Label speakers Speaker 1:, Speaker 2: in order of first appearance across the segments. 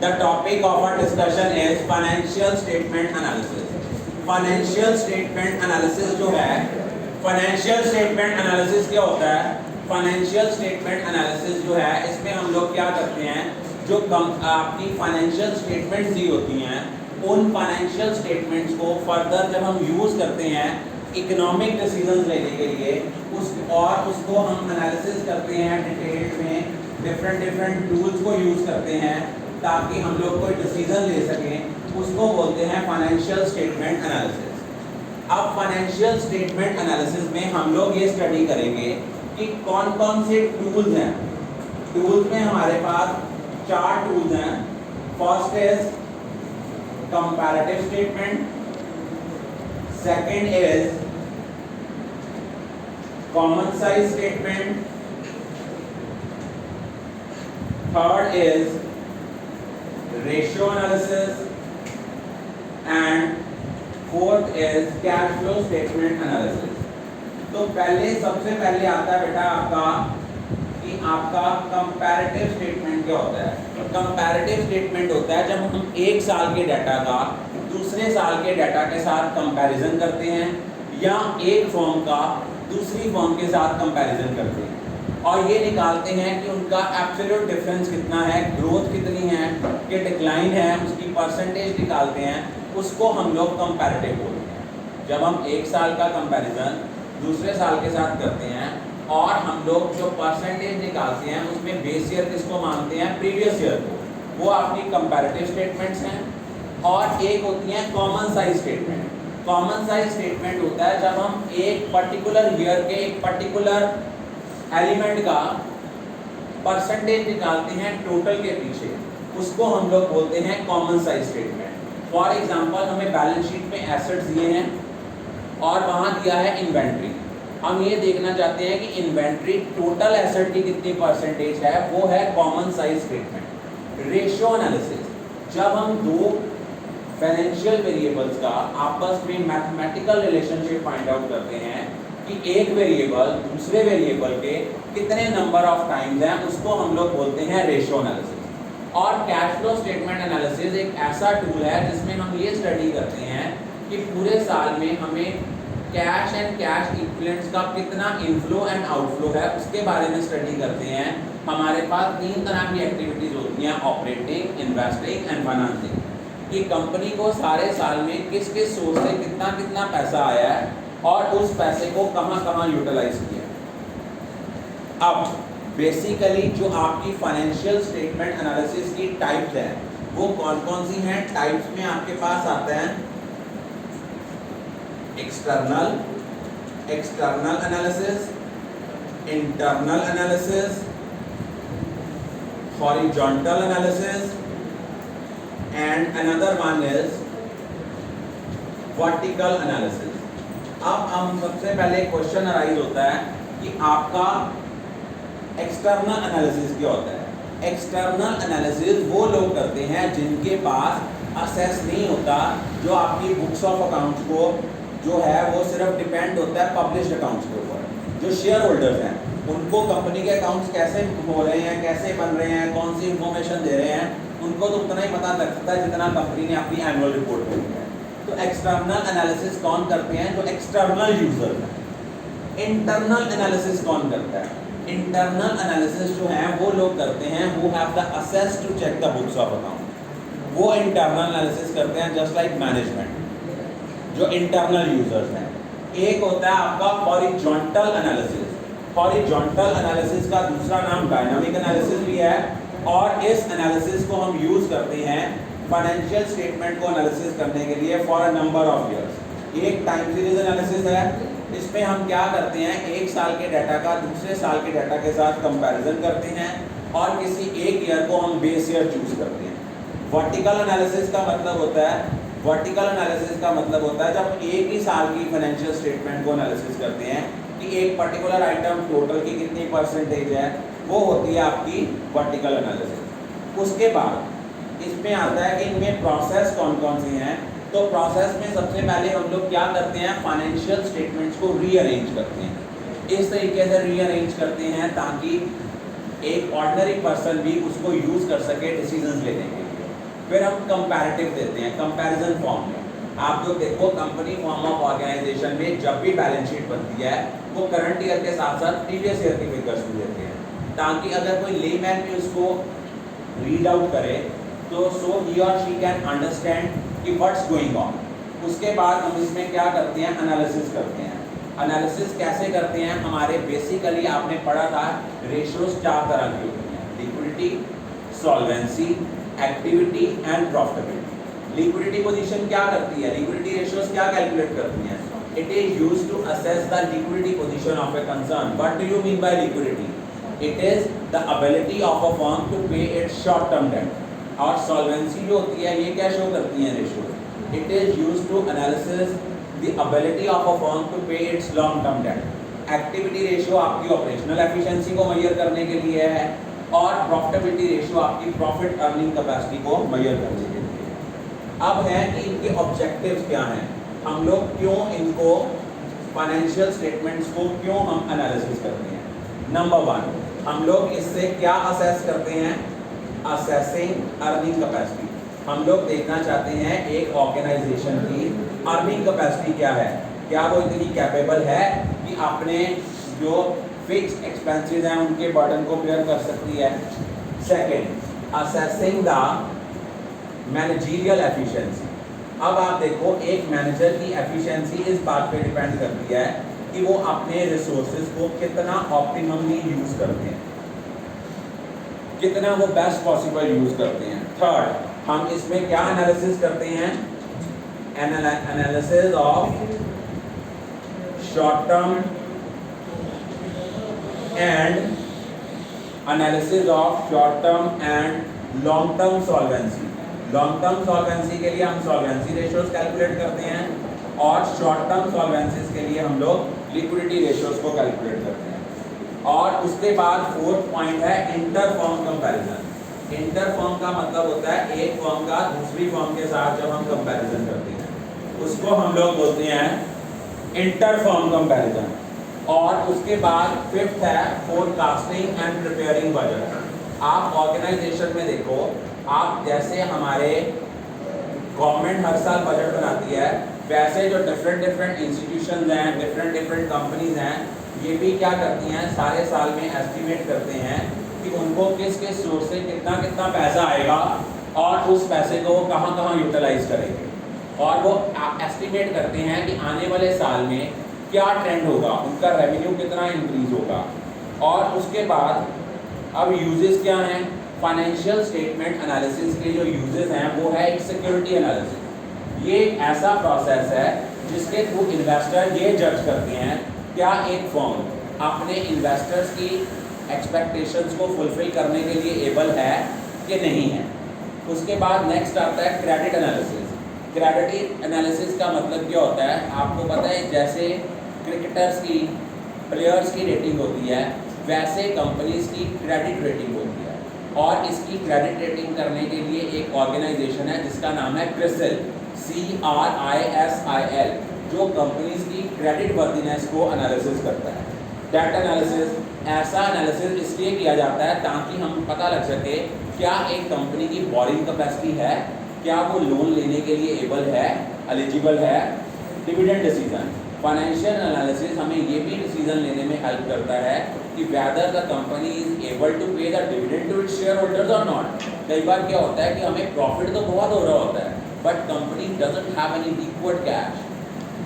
Speaker 1: The topic of our discussion is financial statement analysis. Financial statement analysis जो है, financial statement analysis क्या होता है? Financial statement analysis जो है, इसमें हम लोग क्या करते हैं, जो आपकी फाइनेंशियल स्टेटमेंट्स दी होती हैं, उन फाइनेंशियल स्टेटमेंट्स को फर्दर जब हम यूज़ करते हैं इकोनॉमिक डिसीजंस लेने के लिए उसको हम एनालिसिस करते हैं डिटेल में, डिफरेंट टूल्स को यूज़ करते हैं ताकि हम लोग कोई डिसीजन ले सकें, उसको बोलते हैं फाइनेंशियल स्टेटमेंट एनालिसिस। अब फाइनेंशियल स्टेटमेंट एनालिसिस में हम लोग ये स्टडी करेंगे कि कौन कौन से टूल्स हैं। टूल्स में हमारे पास 4 टूल्स हैं। First is comparative statement, second is common size statement, third is ratio analysis and fourth is cash flow statement analysis. तो सबसे पहले आता है बेटा आपका कंपैरेटिव स्टेटमेंट क्या होता है। कंपैरेटिव स्टेटमेंट होता है जब हम एक साल के डाटा का दूसरे साल के डाटा के साथ कंपैरिजन करते हैं या एक फर्म का दूसरी फर्म के साथ कंपैरिजन करते हैं और ये निकालते हैं कि उनका एब्सोल्यूट डिफरेंस कितना है, ग्रोथ कितनी है, कि डिक्लाइन है, उसकी परसेंटेज निकालते हैं, उसको हम लोग कंपैरेटिव बोलते हैं। जब हम एक साल का कंपैरिजन दूसरे साल के साथ करते हैं और हम लोग जो परसेंटेज निकालते हैं उसमें बेस ईयर किसको मानते हैं, प्रीवियस ईयर को, वो आपकी कंपैरेटिव स्टेटमेंट्स हैं। और एक होती है common size statement. Common size statement होता है जब हम एक पर्टिकुलर ईयर के एक पर्टिकुलर एलिमेंट का परसेंटेज निकालते हैं टोटल के पीछे, उसको हम लोग बोलते हैं common size statement. For example हमें बैलेंस शीट में एसेट्स दिए हैं और वहाँ दिया है इन्वेंट्री। हम ये देखना चाहते हैं कि इन्वेंट्री टोटल एसेट की कितनी परसेंटेज है, वो है common size statement. Ratio analysis, जब हम दो फाइनेंशियल वेरिएबल्स का आपस में मैथमेटिकल रिलेशनशिप फाइंड आउट करते हैं कि एक वेरिएबल दूसरे वेरिएबल के कितने नंबर ऑफ टाइम्स हैं, उसको हम लोग बोलते हैं रेशियो एनालिसिस। और कैश फ्लो स्टेटमेंट एनालिसिस एक ऐसा टूल है जिसमें हम ये स्टडी करते हैं कि पूरे साल में हमें कैश एंड कैश इक्विवेलेंट्स का कितना इनफ्लो एंड आउटफ्लो है, उसके बारे में स्टडी करते हैं। हमारे पास 3 तरह की एक्टिविटीज होती हैं, ऑपरेटिंग, इन्वेस्टिंग एंड फाइनेंसिंग, कि कंपनी को सारे साल में किस किस सोर्स से कितना कितना पैसा आया है और उस पैसे को कहाँ कहाँ यूटिलाइज किया। अब बेसिकली जो आपकी फाइनेंशियल स्टेटमेंट एनालिसिस की टाइप्स हैं वो कौन कौन सी हैं। टाइप्स में आपके पास आते हैं external analysis, internal analysis, horizontal analysis and another one is vertical analysis। अब हम सबसे पहले क्वेश्चन अराइज होता है कि आपका एक्सटर्नल एनालिसिस क्या होता है। एक्सटर्नल एनालिसिस वो लोग करते हैं जिनके पास असेस नहीं होता, जो आपकी बुक्स ऑफ अकाउंट्स को जो है वो सिर्फ डिपेंड होता है पब्लिश्ड अकाउंट्स के ऊपर। जो शेयर होल्डर्स हैं उनको कंपनी के अकाउंट्स कैसे हो रहे हैं, कैसे बन रहे हैं, कौन सी इंफॉर्मेशन दे रहे हैं, उनको तो उतना ही पता लग सकता है जितना कंपनी ने अपनी एनुअल रिपोर्ट में दिया है। तो एक्सटर्नल एनालिसिस कौन करते हैं, जो एक्सटर्नल यूजर हैं। इंटरनल एनालिसिस कौन करता है, इंटरनल एनालिसिस जो है वो लोग करते हैं who have the access to check the books of account. वो इंटरनल एनालिसिस करते हैं जस्ट लाइक मैनेजमेंट, जो इंटरनल यूजर्स हैं। एक होता है आपका हॉरिजॉन्टल एनालिसिस। हॉरिजॉन्टल एनालिसिस का दूसरा नाम डायनामिक एनालिसिस भी है और इस एनालिसिस को हम यूज करते हैं फाइनेंशियल स्टेटमेंट को एनालिसिस करने के लिए for a number of years. एक टाइम सीरीज एनालिसिस है, इसमें हम क्या करते हैं, एक साल के डाटा का दूसरे साल के डाटा के साथ कंपैरिजन करते हैं और किसी एक ईयर को हम बेस ईयर चूज करते हैं। वर्टिकल एनालिसिस का मतलब होता है जब एक ही साल की फाइनेंशियल स्टेटमेंट को एनालिसिस करते हैं कि एक पर्टिकुलर आइटम टोटल की कितनी परसेंटेज है, वो होती है आपकी वर्टिकल एनालिसिस। उसके बाद इसमें आता है कि इनमें प्रोसेस कौन कौन सी हैं। तो प्रोसेस में सबसे पहले हम लोग क्या करते हैं, फाइनेंशियल स्टेटमेंट्स को रीअरेंज करते हैं। इस तरीके से रीअरेंज करते हैं ताकि एक ऑर्डिनरी पर्सन भी उसको यूज कर सके डिसीजंस लेने के लिए। फिर हम कंपैरेटिव देते हैं कंपैरिजन फॉर्म में। आप जो देखो कंपनी फॉर्म ऑफ ऑर्गेनाइजेशन में जब भी बैलेंस शीट बनती है वो करंट ईयर के साथ साथ प्रीवियस ईयर की फिगर्स भी देते हैं, ताकि अगर कोई लेमैन भी उसको रीड आउट करे तो सो ही और शी कैन अंडरस्टैंड कि व्हाट्स गोइंग ऑन। उसके बाद हम इसमें क्या करते हैं, एनालिसिस करते हैं। एनालिसिस कैसे करते हैं, हमारे बेसिकली आपने पढ़ा था रेशियोज 4 तरह की होती हैं, liquidity, solvency, activity and profitability. Liquidity position क्या करती है, लिक्विडिटी रेशियोज क्या कैलकुलेट करती हैं? It is used to assess the liquidity position of a concern. What do you mean by liquidity? It is the ability of a firm to pay its short term debt. और solvency जो होती है ये क्या show करती है ratios? It is used to analysis the ability of a firm to pay it's long term debt. Activity ratio आपकी operational efficiency को मेजर करने के लिए है, और प्रॉफिटेबिलिटी रेशियो आपकी प्रॉफिट अर्निंग कैपेसिटी को मेजर करने के लिए। अब है कि इनके ऑब्जेक्टिव्स क्या हैं, हम लोग क्यों इनको फाइनेंशियल स्टेटमेंट्स को क्यों हम एनालिसिस करते हैं। नंबर 1, हम लोग इससे क्या असेस करते हैं, असेसिंग अर्निंग कैपेसिटी। हम लोग देखना चाहते हैं एक ऑर्गेनाइजेशन की अर्निंग कैपेसिटी क्या है, क्या वो इतनी कैपेबल है कि अपने जो फिक्स्ड एक्सपेंसेस हैं उनके बर्डन को बेयर कर सकती है। Second, assessing the managerial efficiency. अब आप देखो एक मैनेजर की एफिशिएंसी इस बात पे डिपेंड करती है कि वो अपने रिसोर्सेज को कितना ऑप्टिममली यूज करते हैं, कितना वो बेस्ट पॉसिबल यूज करते हैं। थर्ड, हम इसमें क्या एनालिसिस करते हैं, analysis of short term and analysis of short term and long term solvency. Long term solvency के लिए हम सॉल्वेंसी रेशियोज कैलकुलेट करते हैं, और शॉर्ट टर्म सॉल्वेंसीज के लिए हम लोग लिक्विडिटी रेशियोज को कैलकुलेट करते हैं। और उसके बाद फोर्थ पॉइंट है inter firm comparison. Inter firm का मतलब होता है एक फर्म का दूसरी फर्म के साथ जब हम कंपैरिजन करते हैं उसको हम लोग बोलते हैं इंटर फर्म कंपैरिजन। और उसके बाद फिफ्थ है फोरकास्टिंग एंड प्रिपेयरिंग बजट। आप ऑर्गेनाइजेशन में देखो, आप जैसे हमारे गवर्नमेंट हर साल बजट बनाती है, वैसे जो डिफरेंट इंस्टीट्यूशंस हैं, डिफरेंट कंपनीज हैं, ये भी क्या करती हैं, सारे साल में एस्टिमेट करते हैं कि उनको किस किस सोर्स से कितना पैसा आएगा और उस पैसे को वो कहाँ यूटिलाइज करेंगे। और वो एस्टिमेट करते हैं कि आने वाले साल में क्या ट्रेंड होगा, उनका रेवेन्यू कितना इंक्रीज होगा। और उसके बाद अब यूजेस क्या हैं, फाइनेंशियल स्टेटमेंट एनालिसिस के जो यूजेस हैं वो है एक सिक्योरिटी एनालिसिस। ये एक ऐसा प्रोसेस है जिसके थ्रू इन्वेस्टर ये जज करते हैं क्या एक फर्म अपने इन्वेस्टर्स की एक्सपेक्टेशंस को फुलफिल करने के लिए एबल है कि नहीं है। उसके बाद नेक्स्ट आता है क्रेडिट एनालिसिस। क्रेडिट एनालिसिस का मतलब क्या होता है, आपको पता है जैसे क्रिकेटर्स की, प्लेयर्स की रेटिंग होती है, वैसे कंपनीज की क्रेडिट रेटिंग होती है। और इसकी क्रेडिट रेटिंग करने के लिए एक ऑर्गेनाइजेशन है जिसका नाम है क्रिसिल, CRISIL, जो कंपनीज की क्रेडिट वर्दीनेस को एनालिसिस करता है। डेट एनालिसिस, ऐसा एनालिसिस इसलिए किया जाता है ताकि हम पता लग सके क्या एक कंपनी की बोरिंग कैपेसिटी है, क्या वो लोन लेने के लिए एबल है, एलिजिबल है। डिविडेंड डिसीजन, फाइनेंशियल एनालिसिस हमें ये भी डिसीजन लेने में हेल्प करता है कि whether the company is able to pay the dividend to its share holders और नॉट। कई बार क्या होता है कि हमें प्रॉफिट तो बहुत हो रहा होता है but company doesn't have any liquid cash,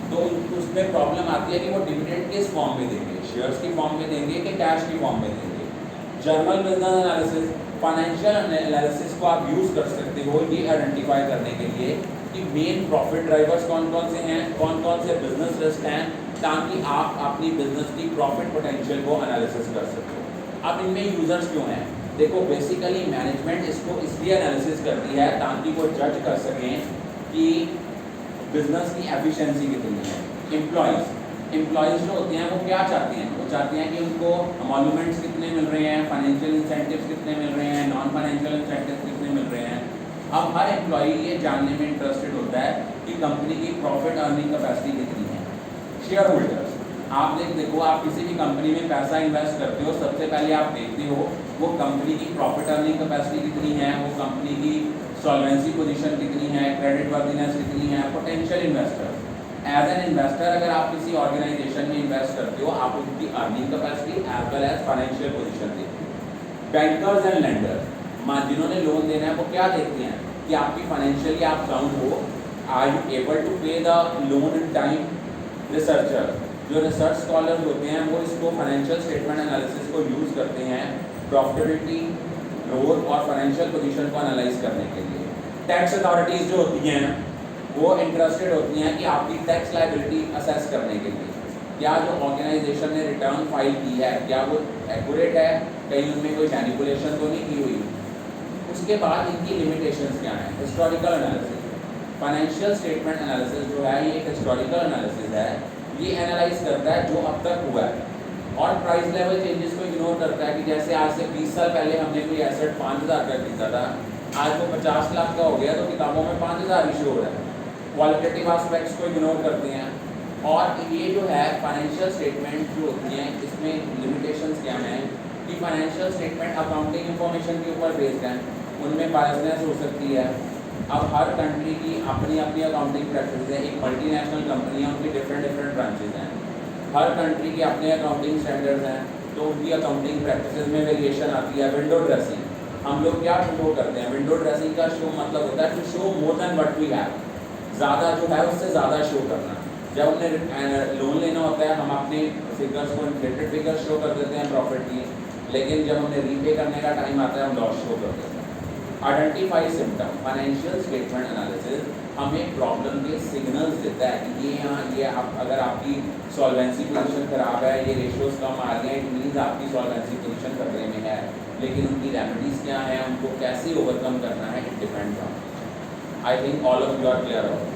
Speaker 1: तो उसमें प्रॉब्लम आती है कि वो डिविडेंड किस फॉर्म में देंगे, शेयर्स की फॉर्म में देंगे कि कैश की फॉर्म में देंगे। Journal business analysis, financial analysis को आप यूज़ कर सकते हो ये आइडेंटिफाई करने के लिए कि मेन प्रॉफिट ड्राइवर्स कौन कौन से हैं, कौन कौन से बिजनेस रिस्क हैं, ताकि आप अपनी बिजनेस की प्रॉफिट पोटेंशियल को एनालिसिस कर सकते हो। अब इनमें यूजर्स क्यों हैं, देखो बेसिकली मैनेजमेंट इसको इसलिए एनालिसिस करती है ताकि वो जज कर सकें कि बिजनेस की एफिशिएंसी कितनी है। एम्प्लॉयज़ जो होते हैं वो क्या चाहते हैं, वो चाहते हैं कि उनको एमोल्यूमेंट्स कितने मिल रहे हैं, फाइनेंशियल इंसेंटिव्स कितने मिल रहे हैं, नॉन फाइनेंशियल इंसेंटिव्स कितने मिल रहे हैं। अब हर एम्प्लॉई ये जानने में इंटरेस्टेड होता है कि कंपनी की प्रॉफिट अर्निंग कैपेसिटी कितनी है। शेयर होल्डर्स, आप देखो आप किसी भी कंपनी में पैसा इन्वेस्ट करते हो, सबसे पहले आप देखते हो वो कंपनी की प्रॉफिट अर्निंग कैपेसिटी कितनी है, वो कंपनी की सॉल्वेंसी पोजीशन कितनी है, क्रेडिट वर्दीनेस कितनी है, potential investor. As an investor अगर आप किसी ऑर्गेनाइजेशन में इन्वेस्ट करते हो, आप उनकी earning capacity as well as financial position देखते हो। बैंकर्स एंड लेंडर्स, जिन्होंने लोन देना है वो क्या देखते हैं कि आपकी फाइनेंशियली आप साउंड हो, are you able to pay the loan in time. Researcher, जो रिसर्च स्कॉलर्स होते हैं वो इसको फाइनेंशियल स्टेटमेंट एनालिसिस को यूज़ करते हैं प्रॉफिटेबिलिटी, ग्रोथ और फाइनेंशियल पोजीशन को एनालाइज करने के लिए। टैक्स अथॉरिटीज़ जो होती हैं वो इंटरेस्टेड होती हैं कि आपकी टैक्स लायबिलिटी असेस करने के लिए, क्या जो ऑर्गेनाइजेशन ने रिटर्न फाइल की है क्या वो एक्यूरेट है, कहीं उनमें कोई मैनिपुलेशन तो नहीं की हुई। उसके बाद इनकी लिमिटेशंस क्या हैं। Historical analysis, financial statement analysis जो है ये एक हिस्टोरिकल एनालिसिस है, ये एनालाइज करता है जो अब तक हुआ है और प्राइस लेवल चेंजेस को इग्नोर करता है कि जैसे आज से 20 साल पहले हमने कोई एसेट 5,000 का खरीदा था, आज वो 50 लाख का हो गया तो किताबों में 5,000 ही शो हो रहा है। क्वालिटेटिव एस्पेक्ट्स को इग्नोर करते हैं। और ये जो है फाइनेंशियल स्टेटमेंट जो होती हैं इसमें लिमिटेशंस क्या हैं कि फाइनेंशियल स्टेटमेंट अकाउंटिंग इंफॉर्मेशन के ऊपर बेस्ड हैं, उनमें बायसनेस हो सकती है। अब हर कंट्री की अपनी अपनी अकाउंटिंग प्रैक्टिस है, एक मल्टीनेशनल कंपनी है उनकी डिफरेंट ब्रांचेज हैं, हर कंट्री के अपने अकाउंटिंग स्टैंडर्ड्स हैं, तो उनकी अकाउंटिंग प्रैक्टिसेस में वेरिएशन आती है। विंडो ड्रेसिंग, हम लोग क्या शो करते हैं, विंडो ड्रेसिंग का शो मतलब होता है to show more than what we have, ज़्यादा जो है उससे ज़्यादा शो करना। जब हमने लोन लेना होता है हम अपने फिगर्स को इन्फ्लेटेड फिगर्स शो कर देते हैं प्रॉफिट की, लेकिन जब हमने रीपे करने का टाइम आता है हम लॉस शो कर देते हैं। Identify symptom, financial statement analysis हमें प्रॉब्लम के सिग्नल्स देता है कि ये अगर आपकी सॉल्वेंसी पोजीशन खराब है, ये रेशियोज कम आ रहे हैं, इट मीन्स आपकी सॉल्वेंसी पोजीशन खतरे में है, लेकिन उनकी रेमेडीज क्या हैं, उनको कैसे ओवरकम करना है, it depends on. I think all of you are clear of